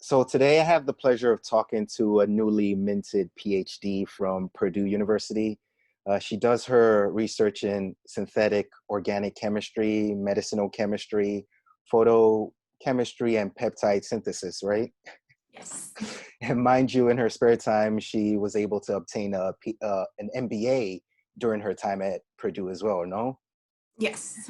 So today I have the pleasure of talking to a newly minted PhD from Purdue University. She does her research in synthetic organic chemistry, medicinal chemistry, photochemistry, and peptide synthesis, right? Yes. And mind you, in her spare time, she was able to obtain an MBA during her time at Purdue as well, no? Yes.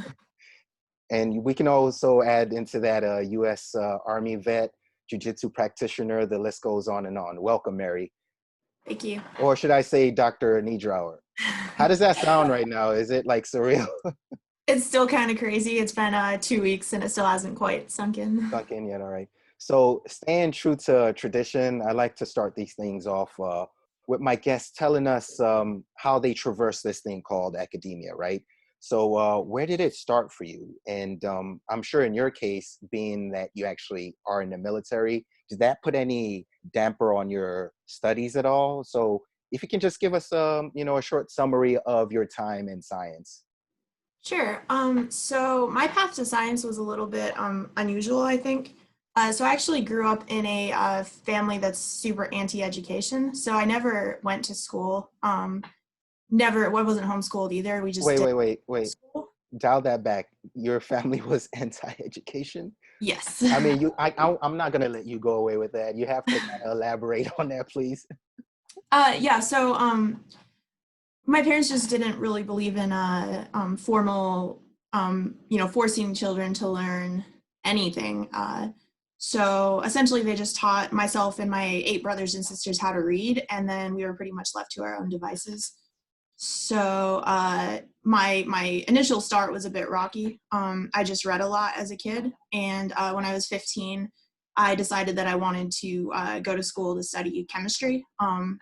And we can also add into that a U.S. Army vet, Jiu-Jitsu practitioner. The list goes on and on. Welcome, Mary. Thank you. Or should I say Dr. Niedrauer? How does that sound right now? Is it like surreal? It's still kind of crazy. It's been 2 weeks and it still hasn't quite sunk in. Sunk in yet? All right. So staying true to tradition, I like to start these things off with my guests telling us how they traverse this thing called academia, right? So where did it start for you? And I'm sure in your case, being that you actually are in the military, did that put any damper on your studies at all? So if you can just give us, a short summary of your time in science. Sure. So my path to science was a little bit unusual, I think. So I actually grew up in a family that's super anti-education. So I never went to school. Never, I wasn't homeschooled either. We just Wait, did wait, wait, wait. school. Dial that back. Your family was anti-education? Yes. I mean, I'm not gonna let you go away with that. You have to kind of elaborate on that, please. Yeah. So my parents just didn't really believe in formal, forcing children to learn anything. So essentially, they just taught myself and my 8 brothers and sisters how to read, and then we were pretty much left to our own devices. So my initial start was a bit rocky. I just read a lot as a kid, and when I was 15, I decided that I wanted to go to school to study chemistry.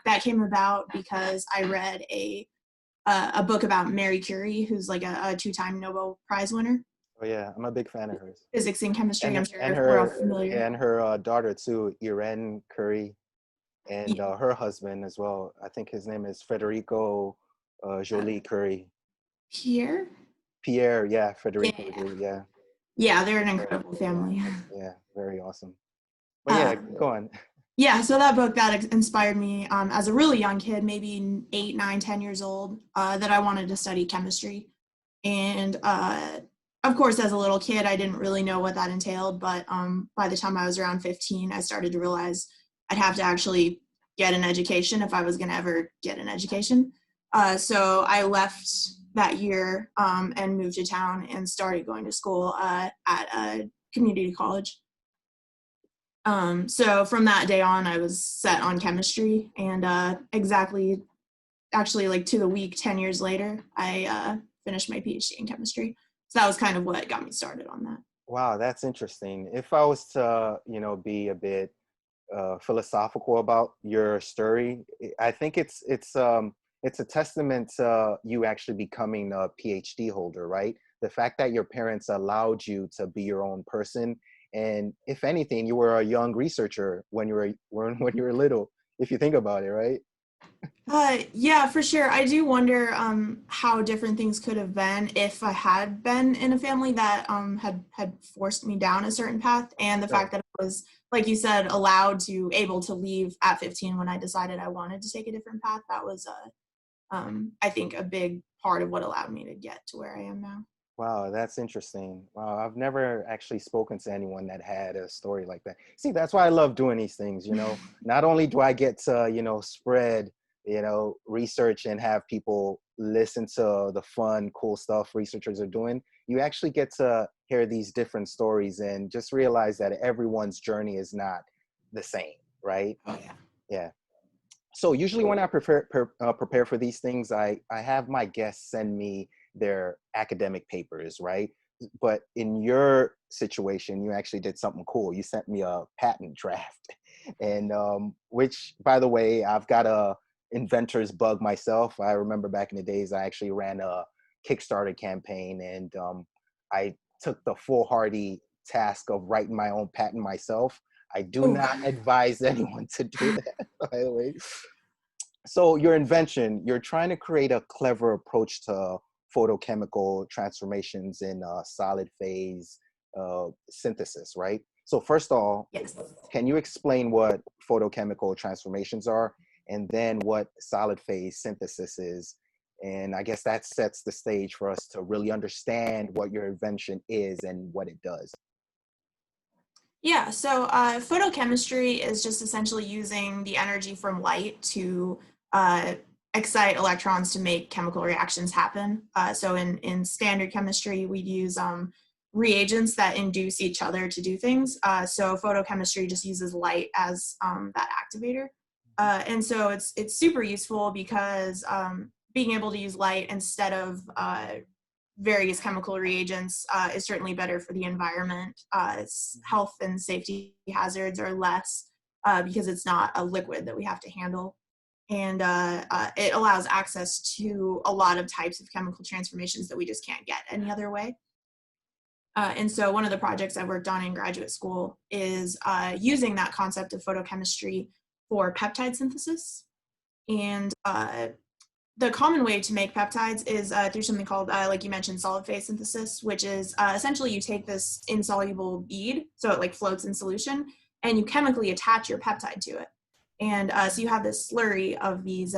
That came about because I read a book about Mary Curie, who's like a 2-time Nobel Prize winner, Oh yeah, I'm a big fan of hers. physics and chemistry. I'm And sure we're all her familiar. and her daughter too, Irene Curry, and Yeah. her husband as well. I think his name is Federico Jolie Curry. Pierre? Pierre, yeah, Yeah. Federico Jolie, yeah. Yeah, they're an Very, incredible yeah, family. yeah, very awesome. But yeah, Uh, go on. yeah, so that book that inspired me as a really young kid, maybe 8, 9, 10 years old, that I wanted to study chemistry. And of course, as a little kid, I didn't really know what that entailed. But by the time I was around 15, I started to realize I'd have to actually get an education if I was going to ever get an education. So I left that year and moved to town and started going to school at a community college. So from that day on, I was set on chemistry, and actually, like to the week, 10 years later, I finished my PhD in chemistry. So that was kind of what got me started on that. Wow, that's interesting. If I was to, be a bit philosophical about your story, I think it's a testament to you actually becoming a PhD holder, right? The fact that your parents allowed you to be your own person, and if anything, you were a young researcher when you were little, if you think about it, right? Yeah, for sure. I do wonder how different things could have been if I had been in a family that had forced me down a certain path, and the Right. fact that I was, like you said, able to leave at 15 when I decided I wanted to take a different path. That was, I think, a big part of what allowed me to get to where I am now. Wow, that's interesting. Wow, I've never actually spoken to anyone that had a story like that. See, that's why I love doing these things, you know. Not only do I get to, spread, research and have people listen to the fun, cool stuff researchers are doing, you actually get to hear these different stories and just realize that everyone's journey is not the same, right? Oh yeah. Yeah. So usually when I prepare for these things, I have my guests send me their academic papers, right? But in your situation, you actually did something cool. You sent me a patent draft, and which, by the way, I've got a inventor's bug myself. I remember back in the days, I actually ran a Kickstarter campaign, and I took the foolhardy task of writing my own patent myself. I do Oh. not advise anyone to do that, by the way. So your invention, you're trying to create a clever approach to photochemical transformations in solid phase synthesis, right? So first of all, Yes. can you explain what photochemical transformations are, and then what solid phase synthesis is? And I guess that sets the stage for us to really understand what your invention is and what it does. Yeah, so photochemistry is just essentially using the energy from light to excite electrons to make chemical reactions happen. So in standard chemistry, we'd use reagents that induce each other to do things. So photochemistry just uses light as that activator. And so it's super useful because being able to use light instead of various chemical reagents is certainly better for the environment. Its health and safety hazards are less because it's not a liquid that we have to handle. And it allows access to a lot of types of chemical transformations that we just can't get any other way. And so one of the projects I worked on in graduate school is using that concept of photochemistry for peptide synthesis. And the common way to make peptides is through something called, like you mentioned, solid phase synthesis, which is essentially you take this insoluble bead, so it like floats in solution, and you chemically attach your peptide to it. And so you have this slurry of these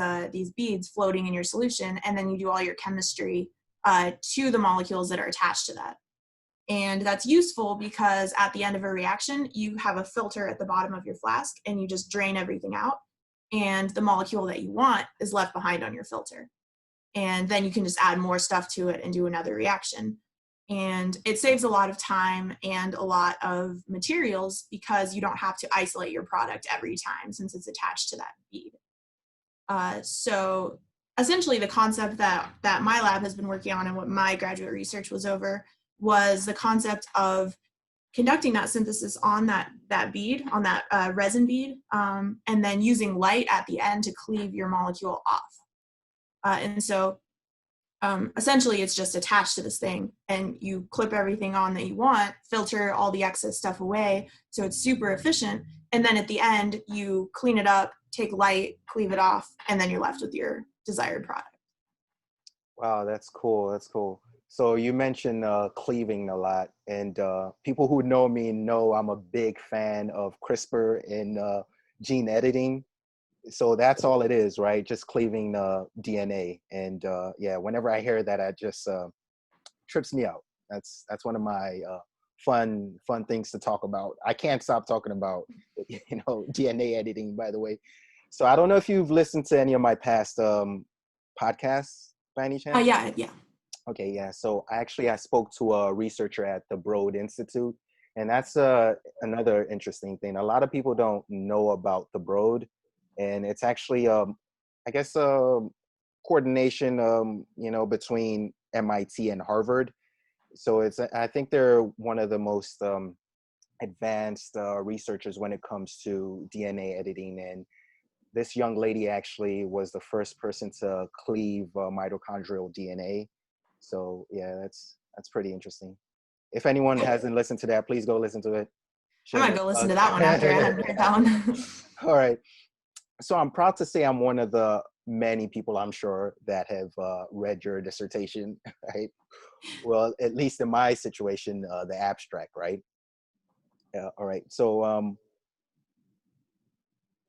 beads floating in your solution, and then you do all your chemistry to the molecules that are attached to that. And that's useful because at the end of a reaction, you have a filter at the bottom of your flask, and you just drain everything out. And the molecule that you want is left behind on your filter. And then you can just add more stuff to it and do another reaction. And it saves a lot of time and a lot of materials because you don't have to isolate your product every time since it's attached to that bead. So essentially the concept that my lab has been working on and what my graduate research was over was the concept of conducting that synthesis on that bead, on that resin bead, and then using light at the end to cleave your molecule off. And so essentially it's just attached to this thing, and you clip everything on that you want, filter all the excess stuff away, so it's super efficient. And then at the end, you clean it up, take light, cleave it off, and then you're left with your desired product. Wow, that's cool. That's cool. So you mentioned cleaving a lot, and people who know me know I'm a big fan of CRISPR and gene editing. So that's all it is, right? Just cleaving DNA. And yeah, whenever I hear that, I just trips me out. That's one of my fun things to talk about. I can't stop talking about DNA editing, by the way. So I don't know if you've listened to any of my past podcasts by any chance. Yeah. Okay, yeah. So I spoke to a researcher at the Broad Institute, and that's another interesting thing. A lot of people don't know about the Broad, and it's actually, I guess, coordination, between MIT and Harvard. So I think they're one of the most advanced researchers when it comes to DNA editing. And this young lady actually was the first person to cleave mitochondrial DNA. So yeah, that's pretty interesting. If anyone hasn't listened to that, please go listen to it. I might go listen to that one after I hadn't heard that one. All right. So I'm proud to say I'm one of the many people, I'm sure, that have read your dissertation, right? Well, at least in my situation, the abstract, right? All right. So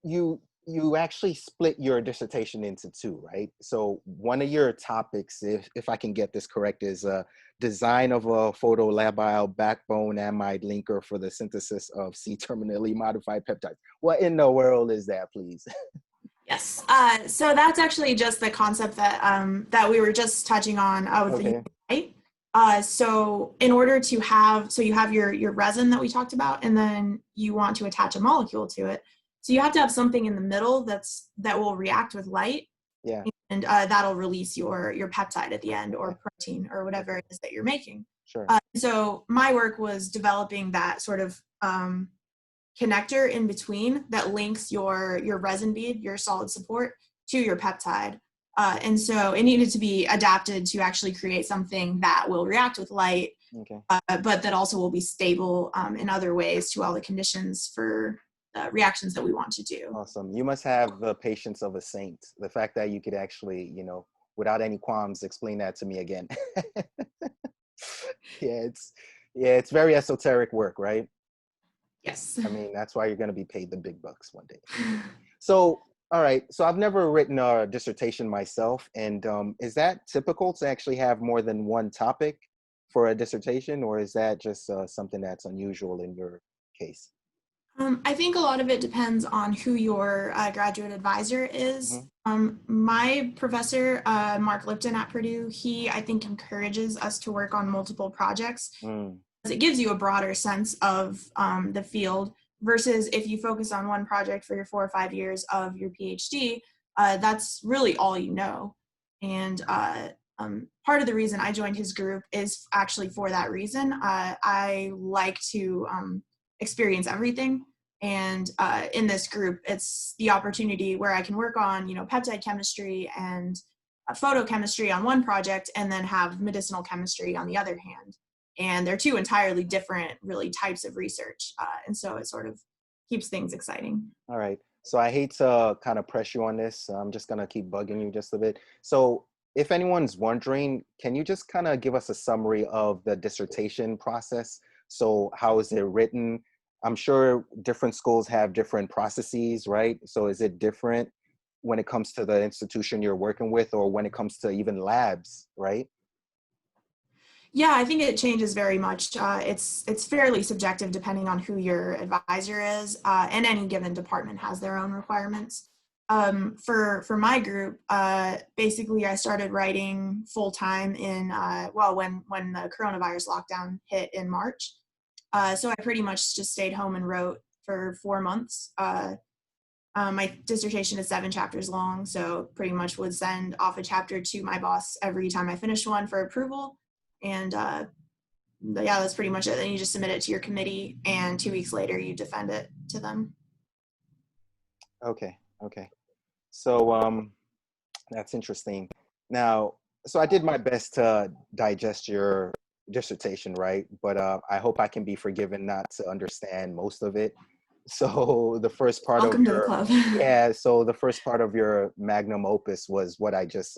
you actually split your dissertation into two, right? So one of your topics, if I can get this correct, is design of a photolabile backbone amide linker for the synthesis of C-terminally modified peptides. What in the world is that, please? Yes. So that's actually just the concept that we were just touching on with Okay. the UI. So in order to have, so you have your resin that we talked about, and then you want to attach a molecule to it. So you have to have something in the middle that will react with light. Yeah. And that'll release your peptide at the end, or protein, or whatever it is that you're making. Sure. So my work was developing that sort of connector in between that links your resin bead, your solid support, to your peptide. And so it needed to be adapted to actually create something that will react with light, Okay. but that also will be stable in other ways to all the conditions for reactions that we want to do. Awesome. You must have the patience of a saint. The fact that you could actually, without any qualms, explain that to me again. Yeah, it's very esoteric work, right? Yes. I mean, that's why you're going to be paid the big bucks one day. So, all right. So I've never written a dissertation myself. And is that typical to actually have more than one topic for a dissertation, or is that just something that's unusual in your case? I think a lot of it depends on who your graduate advisor is. Hmm. My professor, Mark Lipton at Purdue, he, I think, encourages us to work on multiple projects. Mm, It gives you a broader sense of the field versus if you focus on one project for your 4 or 5 years of your PhD, that's really all you know. And part of the reason I joined his group is actually for that reason. I like to experience everything. And in this group, it's the opportunity where I can work on, peptide chemistry and photochemistry on one project and then have medicinal chemistry on the other hand. And they're two entirely different, really, types of research. And so it sort of keeps things exciting. all right. So I hate to kind of press you on this. So I'm just going to keep bugging you just a bit. So if anyone's wondering, can you just kind of give us a summary of the dissertation process? So how is it written? I'm sure different schools have different processes, right? So is it different when it comes to the institution you're working with, or when it comes to even labs, right? Yeah, I think it changes very much. It's fairly subjective depending on who your advisor is, and any given department has their own requirements. For my group, basically I started writing full time in when the coronavirus lockdown hit in March. So I pretty much just stayed home and wrote for 4 months. My dissertation is 7 chapters long, so pretty much would send off a chapter to my boss every time I finished one for approval. And yeah, that's pretty much it. Then you just submit it to your committee, and 2 weeks later you defend it to them. Okay, okay. So that's interesting. Now, so I did my best to digest your dissertation, right? But I hope I can be forgiven not to understand most of it. So the first part of Welcome to the your, club. yeah, so the first part of your magnum opus was what I just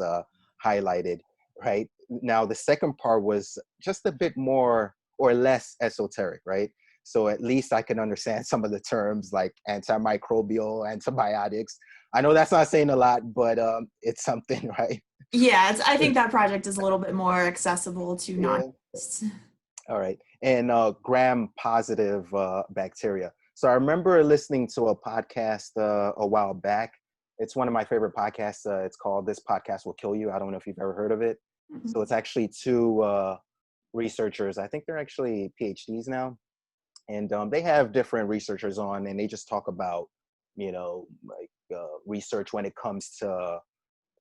highlighted, right? Now the second part was just a bit more or less esoteric, right? So at least I can understand some of the terms like antimicrobial, antibiotics. I know that's not saying a lot, but it's something, right? Yeah, I think that project is a little bit more accessible to Yeah. non-chemists. All right. And gram-positive bacteria. So I remember listening to a podcast a while back. It's one of my favorite podcasts. It's called This Podcast Will Kill You. I don't know if you've ever heard of it. Mhm. So it's actually two researchers. I think they're actually PhDs now. And they have different researchers on, and they just talk about, research when it comes to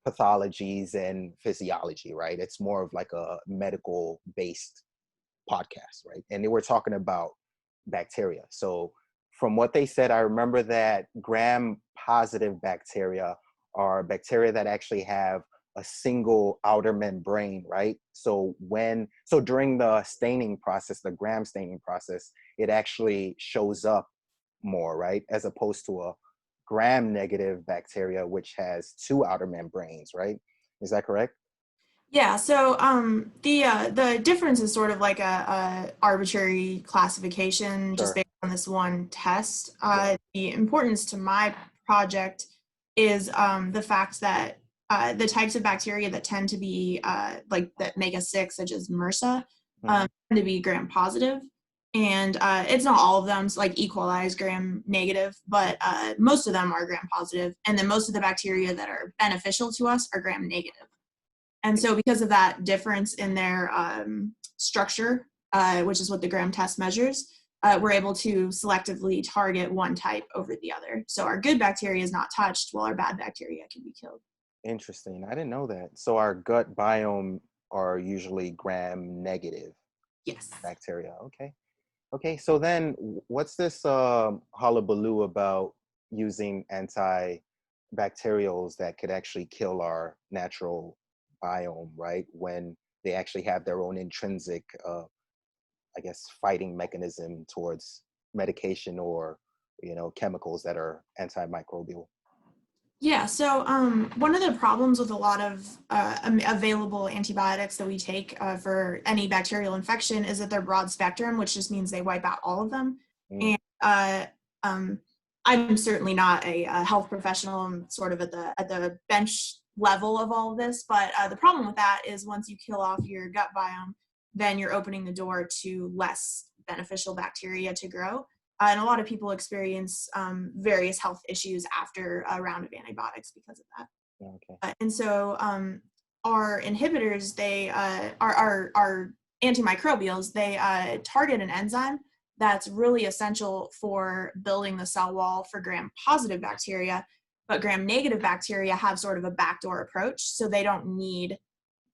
pathologies and physiology, right? It's more of like a medical based podcast, right? And they were talking about bacteria. So from what they said, I remember that gram positive bacteria are bacteria that actually have a single outer membrane, right? So during the staining process, the gram staining process, it actually shows up more, right? As opposed to a gram negative bacteria, which has two outer membranes, right? Is that correct? Yeah, so the difference is sort of like a arbitrary classification just Sure. based on this one test. Yeah. The importance to my project is the fact that the types of bacteria that tend to be that make us sick, such as MRSA, Hmm. tend to be gram positive. And it's not all of them, so like E. coli is gram negative, but most of them are gram positive. And then most of the bacteria that are beneficial to us are gram negative. And so because of that difference in their structure, which is what the gram test measures, we're able to selectively target one type over the other. So our good bacteria is not touched while our bad bacteria can be killed. Interesting. I didn't know that. So our gut biome are usually gram negative Yes. bacteria. Okay. Okay. So then what's this hullabaloo about using antibacterials that could actually kill our natural biome, right? When they actually have their own intrinsic, I guess, fighting mechanism towards medication or, chemicals that are antimicrobial. Yeah, so one of the problems with a lot of available antibiotics that we take for any bacterial infection is that they're broad spectrum, which just means they wipe out all of them. Mm. I'm certainly not a health professional. I'm sort of at the bench level of all of this, but the problem with that is once you kill off your gut biome, then you're opening the door to less beneficial bacteria to grow. And a lot of people experience various health issues after a round of antibiotics because of that. Okay. And so our inhibitors, our antimicrobials, they target an enzyme that's really essential for building the cell wall for gram-positive bacteria, but gram-negative bacteria have sort of a backdoor approach, so they don't need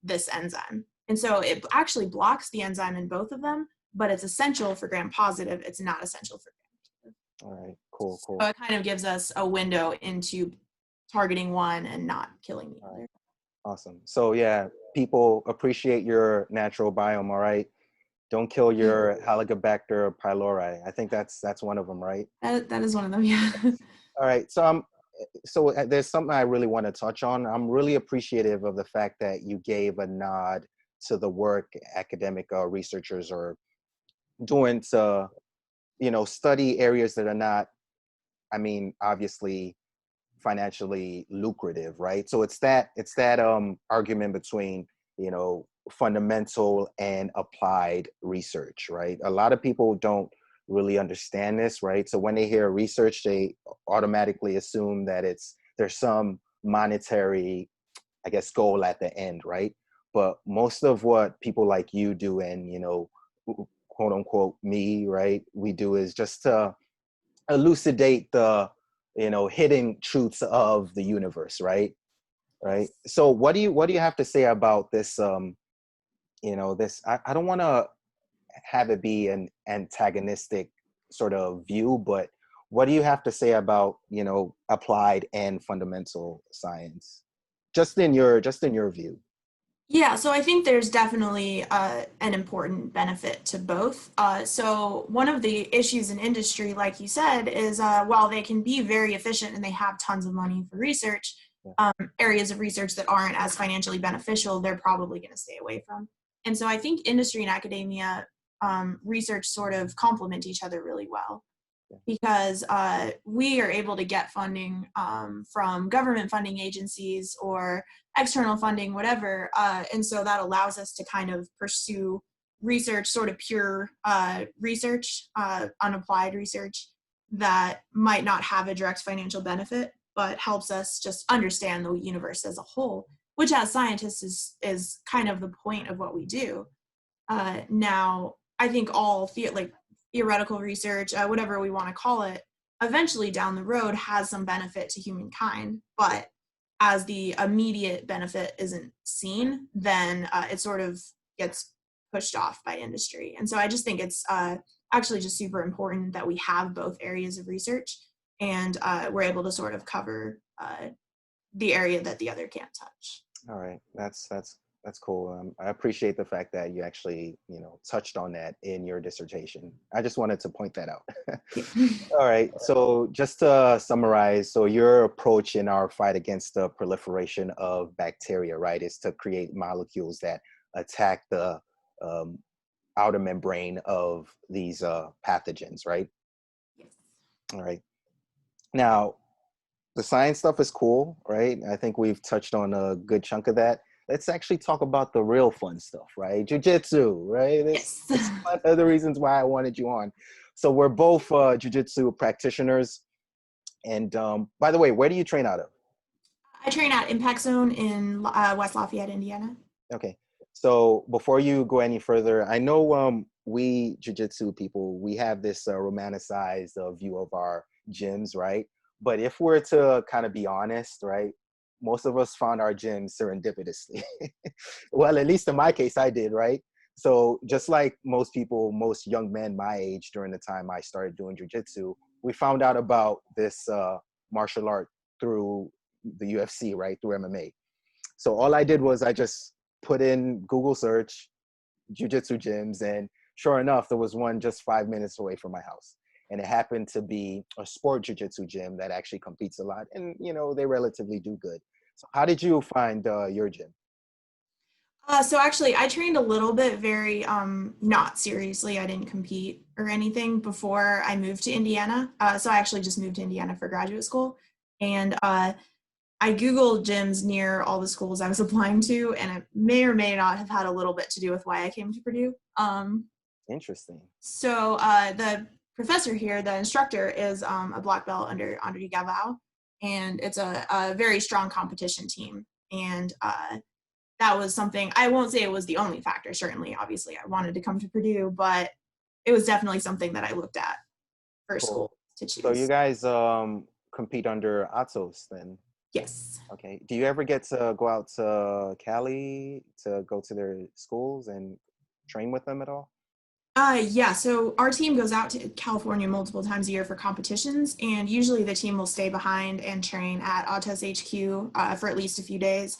this enzyme. And so it actually blocks the enzyme in both of them, but it's essential for gram-positive. It's not essential for gram-negative. All right, cool. So it kind of gives us a window into targeting one and not killing the other. Awesome. So yeah, people appreciate your natural biome, all right? Don't kill your Helicobacter pylori. I think that's one of them, right? That is one of them, yeah. All right. So there's something I really want to touch on. I'm really appreciative of the fact that you gave a nod to the work academic researchers are doing to, study areas that are not, obviously financially lucrative, right? So it's that argument between, fundamental and applied research, right? A lot of people don't really understand this, right? So when they hear research, they automatically assume that there's some monetary, I guess, goal at the end, right? But most of what people like you do and, quote unquote me, right, we do is just to elucidate the, hidden truths of the universe, right? Right. So what do you have to say about this? I don't want to have it be an antagonistic sort of view, but what do you have to say about, applied and fundamental science? Just in your view. Yeah, so I think there's definitely an important benefit to both. So one of the issues in industry, like you said, is while they can be very efficient and they have tons of money for research, areas of research that aren't as financially beneficial, they're probably going to stay away from. And so I think industry and academia research sort of complement each other really well, because we are able to get funding from government funding agencies or external funding, whatever. And so that allows us to kind of pursue research, sort of pure research, unapplied research that might not have a direct financial benefit, but helps us just understand the universe as a whole, which as scientists is kind of the point of what we do. Now, I think all theoretical research, whatever we want to call it, eventually down the road has some benefit to humankind, but as the immediate benefit isn't seen, then it sort of gets pushed off by industry. And so I just think it's actually just super important that we have both areas of research, and we're able to sort of cover the area that the other can't touch. All right, that's cool. I appreciate the fact that you actually, touched on that in your dissertation. I just wanted to point that out. All right, so just to summarize, so your approach in our fight against the proliferation of bacteria, right, is to create molecules that attack the outer membrane of these pathogens, right? Yes. All right. Now, the science stuff is cool, right? I think we've touched on a good chunk of that. Let's actually talk about the real fun stuff, right? Jiu-Jitsu, right? It's one of the reasons why I wanted you on. So we're both Jiu-Jitsu practitioners. And by the way, where do you train out of? I train at Impact Zone in West Lafayette, Indiana. Okay. So before you go any further, I know we Jiu-Jitsu people, we have this romanticized view of our gyms, right? But if we're to kind of be honest, right, most of us found our gyms serendipitously. Well, at least in my case, I did, right? So just like most people, most young men my age during the time I started doing jiu-jitsu, we found out about this martial art through the UFC, right, through MMA. So all I did was I just put in Google search, jiu-jitsu gyms, and sure enough, there was one just 5 minutes away from my house. And it happened to be a sport jiu-jitsu gym that actually competes a lot. And, they relatively do good. So how did you find your gym? So actually, I trained a little bit very not seriously. I didn't compete or anything before I moved to Indiana. So I actually just moved to Indiana for graduate school, and I Googled gyms near all the schools I was applying to, and it may or may not have had a little bit to do with why I came to Purdue. Interesting. So the professor here, the instructor, is a black belt under Andre Gavau, and it's a very strong competition team. And that was something, I won't say it was the only factor, certainly, obviously, I wanted to come to Purdue, but it was definitely something that I looked at for school Cool. to So you choose. guys compete under Atos then? Yes. Okay. Do you ever get to go out to Cali to go to their schools and train with them at all? Yeah, so our team goes out to California multiple times a year for competitions, and usually the team will stay behind and train at Autos HQ for at least a few days.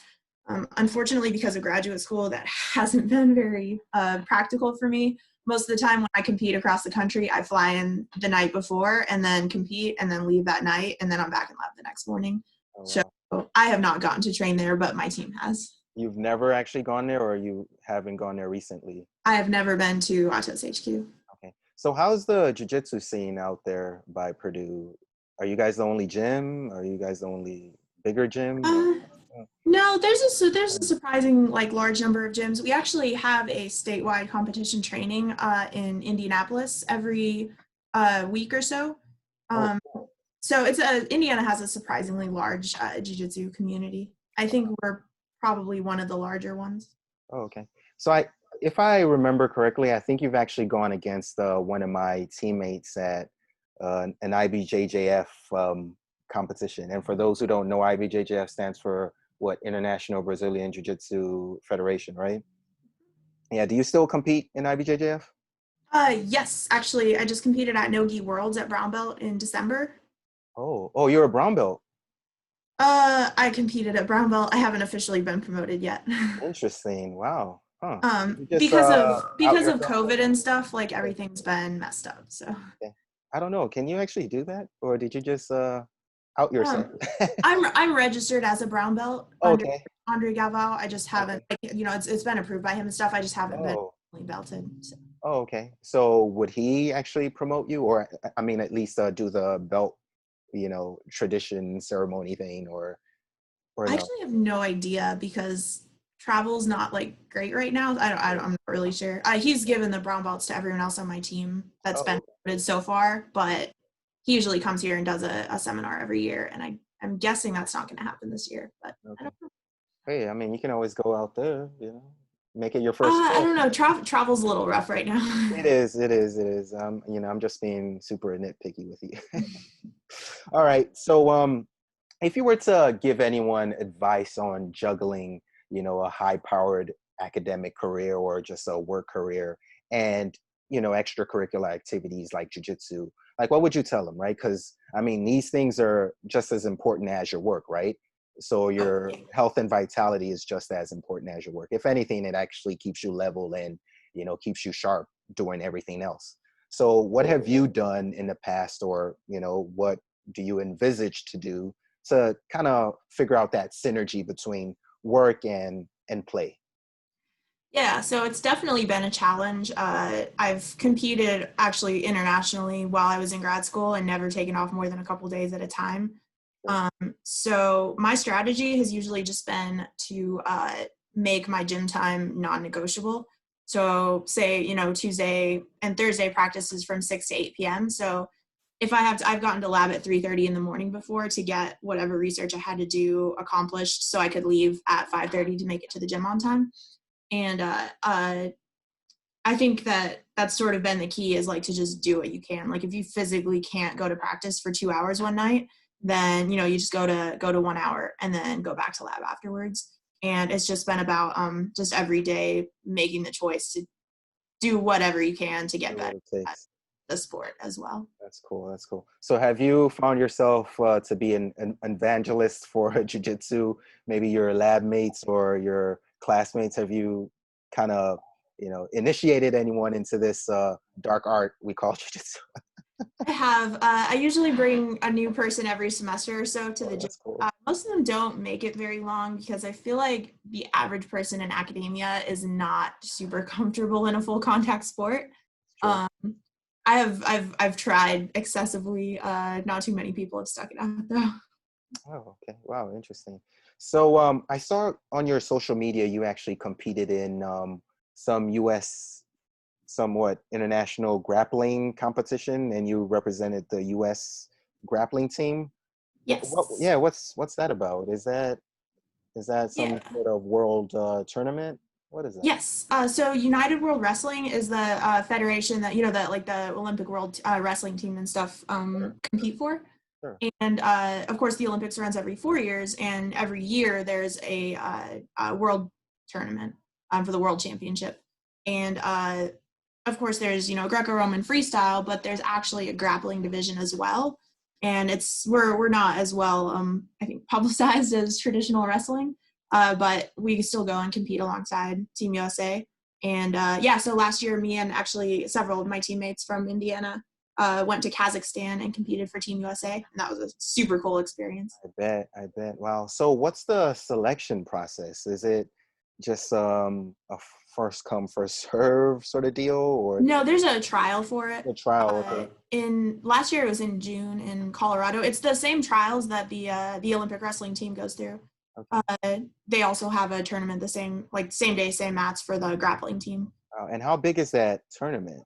Unfortunately, because of graduate school, that hasn't been very practical for me. Most of the time when I compete across the country, I fly in the night before and then compete and then leave that night, and then I'm back in lab the next morning. Oh, So wow. I have not gotten to train there, but my team has. You've never actually gone there, or you haven't gone there recently? I have never been to Autos HQ. Okay. So how's the jiu-jitsu scene out there by Purdue? Are you guys the only gym? Are you guys the only bigger gym? Uh, Oh, No, there's a surprising like large number of gyms. We actually have a statewide competition training in Indianapolis every week or so. oh, Um, so it's a Indiana has a surprisingly large jiu-jitsu community. I think we're probably one of the larger ones. oh, okay. So if I remember correctly, I think you've actually gone against one of my teammates at an IBJJF competition. And for those who don't know, IBJJF stands for what? International Brazilian Jiu-Jitsu Federation, right? Yeah. Do you still compete in IBJJF? Yes, actually, I just competed at Nogi Worlds at Brown Belt in December. Oh, you're a brown belt. I competed at Brown Belt. I haven't officially been promoted yet. Interesting. Wow. Huh. Did you just out Because of yourself? COVID and stuff, like Yeah. everything's been messed up. So Okay. I don't know. Can you actually do that, or did you just out yourself? um I'm registered as a brown belt under Okay. Andre Galvao. I just haven't Okay. like it's been approved by him and stuff. I just haven't been Oh. fully belted. So. Oh, okay. So would he actually promote you, or I mean, at least do the belt, tradition ceremony thing, or I no? actually have no idea because travel's not like great right now. I'm not really sure. He's given the brown belts to everyone else on my team that's been Oh, promoted so far, but he usually comes here and does a seminar every year, and I'm guessing that's not going to happen this year. But I okay. don't know. Hey, I mean, you can always go out there, make it your first I trip. don't know. Travel's a little rough right now. It is, it is, it is. I'm just being super nitpicky with you. All right. So, if you were to give anyone advice on juggling, a high-powered academic career or just a work career and, extracurricular activities like jujitsu, like what would you tell them, right? Because I mean, these things are just as important as your work, right? So Oh, your yeah. health and vitality is just as important as your work. If anything, it actually keeps you level and, keeps you sharp doing everything else. So what have you done in the past, or, what do you envisage to do to kind of figure out that synergy between work and play? Yeah, so it's definitely been a challenge. I've competed actually internationally while I was in grad school and never taken off more than a couple days at a time. Sure. So my strategy has usually just been to make my gym time non-negotiable. So say, Tuesday and Thursday practices from 6 to 8 p.m. So if I've gotten to lab at 3:30 in the morning before to get whatever research I had to do accomplished so I could leave at 5:30 to make it to the gym on time. And I think that that's sort of been the key is like to just do what you can. Like if you physically can't go to practice for 2 hours one night, then you just go to 1 hour and then go back to lab afterwards. And it's just been about just every day making the choice to do whatever you can to get Do what better it at takes. the sport as well. That's cool. That's cool. So have you found yourself to be an evangelist for jiu-jitsu? Maybe your lab mates or your classmates, have you kind of, initiated anyone into this dark art we call jiu-jitsu? I have. I usually bring a new person every semester or so to Oh, the gym. that's cool. Most of them don't make it very long because I feel like the average person in academia is not super comfortable in a full contact sport. It's true. Um, I've tried excessively. Not too many people have stuck it out though. Oh, okay. Wow, interesting. So I saw on your social media you actually competed in some US somewhat international grappling competition and you represented the US grappling team. Yes. Yeah, what's that about? Is that Yeah. some sort of world tournament? What is that? Yes. So United World Wrestling is the federation that that like the Olympic World Wrestling team and stuff Sure, compete for. sure. And of course, the Olympics runs every 4 years, and every year there's a world tournament for the world championship. And of course, there's Greco-Roman freestyle, but there's actually a grappling division as well. And we're not as well I think publicized as traditional wrestling, but we still go and compete alongside Team USA. And yeah, so last year, me and actually several of my teammates from Indiana went to Kazakhstan and competed for Team USA, and that was a super cool experience. I bet. Wow. So what's the selection process? Is it just a first come, first serve sort of deal or No, there's a trial for it. a trial? Okay. In last year, it was in June in Colorado. It's the same trials that the Olympic wrestling team goes through. Okay. They also have a tournament the same day, same mats for the grappling team. And how big is that tournament?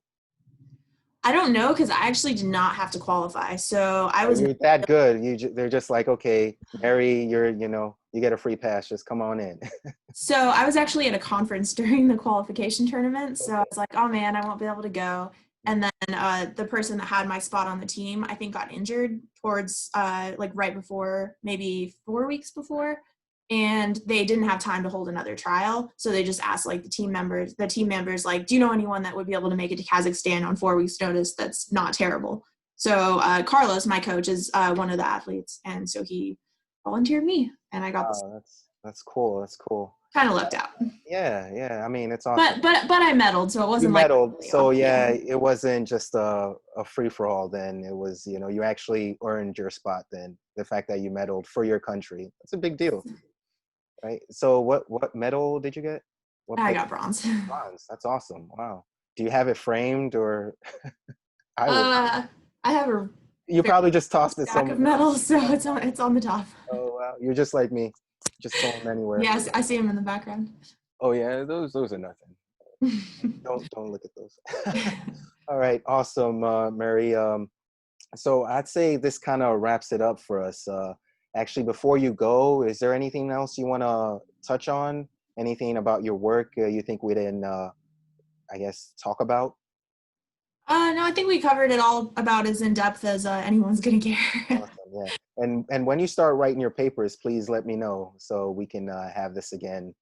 I don't know because I actually did not have to qualify, so I Oh, was. you're that good. They're just like, okay, Mary, you get a free pass. Just come on in. So I was actually at a conference during the qualification tournament. So I Okay. was like, oh man, I won't be able to go. And then the person that had my spot on the team, I think got injured towards like right before, maybe 4 weeks before. And they didn't have time to hold another trial. So they just asked like the team members, like, do you know anyone that would be able to make it to Kazakhstan on 4 weeks notice that's not terrible? So Carlos, my coach, is one of the athletes. And so he volunteered me and I got this. Wow, that's cool. That's cool. Kind of lucked out. Yeah. I mean, it's awesome. But I medaled, so it You wasn't like medaled, so yeah, yeah. it wasn't just a free for all. Then it was, you actually earned your spot. Then the fact that you medaled for your country, that's a big deal, right? So what medal did you get? What I place? got bronze. Bronze. That's awesome. Wow. Do you have it framed or? I would. I have a You fair probably just tossed it stack of somewhere. medals, so it's on the top. Oh wow, you're just like me, just throw them anywhere. Yes, I see them in the background. Oh yeah, those are nothing. Don't look at those. All right, awesome, Mary. So I'd say this kind of wraps it up for us. Actually, before you go, is there anything else you want to touch on? Anything about your work you think we didn't, I guess, talk about? No, I think we covered it all about as in depth as anyone's gonna care. Awesome, yeah. And when you start writing your papers, please let me know so we can have this again.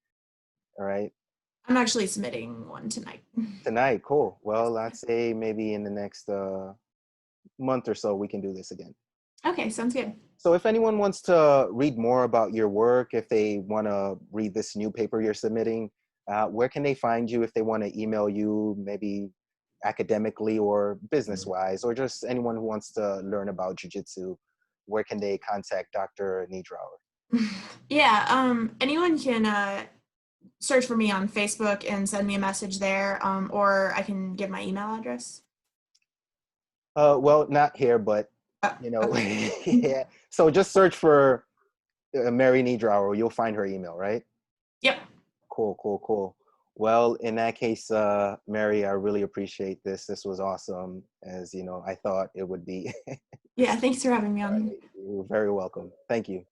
All right. I'm actually submitting one tonight. Tonight, cool. Well, I'd say maybe in the next month or so we can do this again. Okay, sounds good. So if anyone wants to read more about your work, if they want to read this new paper you're submitting, where can they find you if they want to email you, maybe academically or business-wise, or just anyone who wants to learn about Jiu-Jitsu, where can they contact Dr. Niedrauer? Yeah, anyone can search for me on Facebook and send me a message there, or I can give my email address. Well, not here, but Okay. yeah. So just search for Mary Niedrauer. You'll find her email, right? Yep. Cool. Well, in that case, Mary, I really appreciate this. This was awesome, as I thought it would be. Yeah, thanks for having me on. You're very welcome. Thank you.